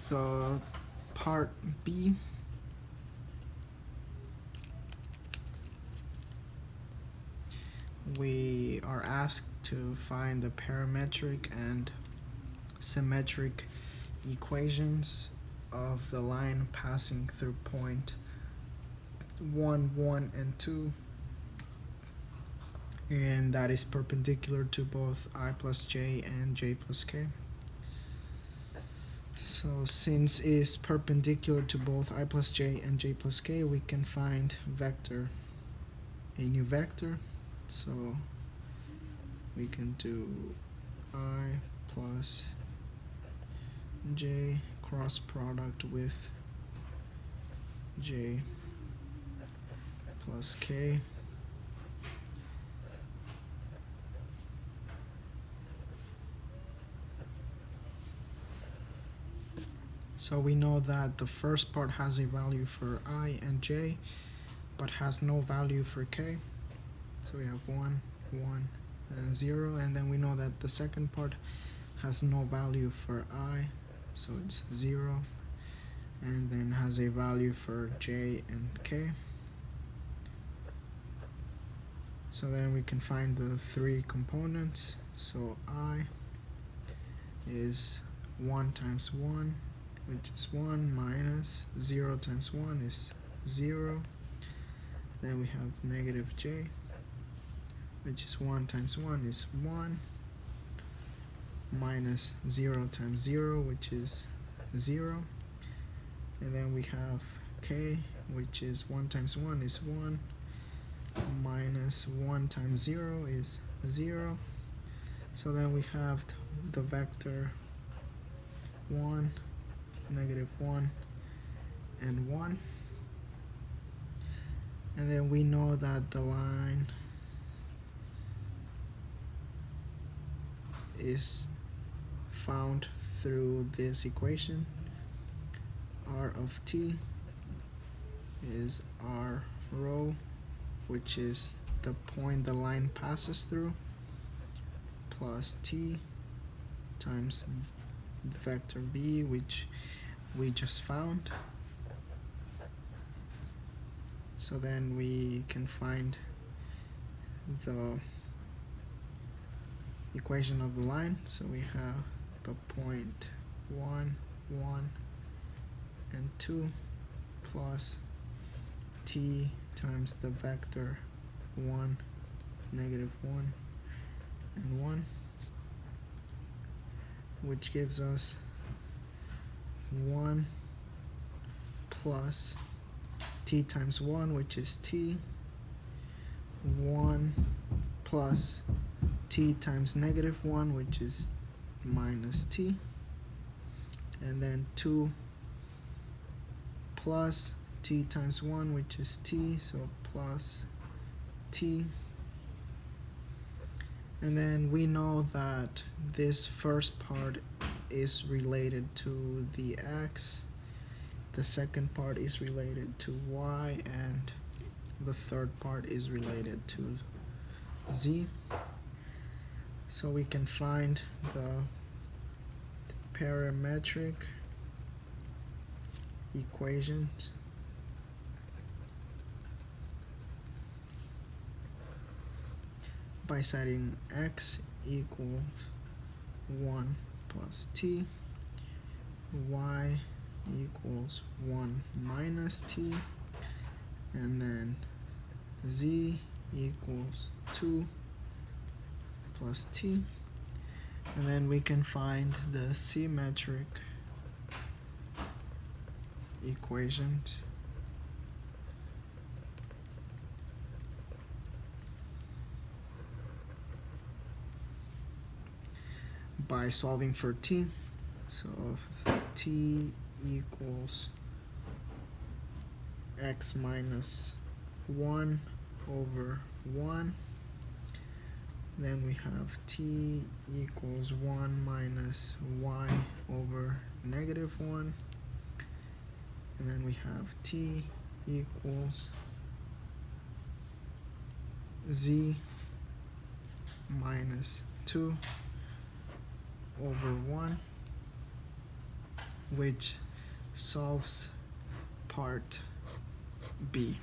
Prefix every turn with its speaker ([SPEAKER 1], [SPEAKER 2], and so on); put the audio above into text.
[SPEAKER 1] So part B, we are asked to find the parametric and symmetric equations of the line passing through point 1, 1, and 2, and that is perpendicular to both I plus j and j plus k. So since it's perpendicular to both I plus j and j plus k, we can find a new vector. So we can do I plus j cross product with j plus k. So we know that the first part has a value for I and j, but has no value for k. So we have 1, 1, and 0, and then we know that the second part has no value for I, so it's 0, and then has a value for j and k. So then we can find the three components. So I is 1 times 1, which is 1, minus 0 times 1 is 0. Then we have negative j, which is 1 times 1 is 1, minus 0 times 0, which is 0. And then we have k, which is 1 times 1 is 1, minus 1 times 0 is 0. So then we have the vector 1, negative 1, and 1. And then we know that the line is found through this equation. R of t is r rho, which is the point the line passes through, plus t times vector b, which we just found. So then we can find the equation of the line. So we have the point 1, 1, and 2 plus t times the vector 1, negative 1, and 1, which gives us 1 plus t times 1, which is t, 1 plus t times negative 1, which is minus t, and then 2 plus t times 1, which is t, so plus t. And then we know that this first part is related to the x, the second part is related to y, and the third part is related to z. So we can find the parametric equations by setting x equals 1 plus t, y equals 1 minus t, and then z equals 2 plus t. And then we can find the symmetric equations by solving for t. So if t equals x minus 1 over 1, then we have t equals 1 minus y over negative 1, and then we have t equals z minus 2 over 1, which solves part B.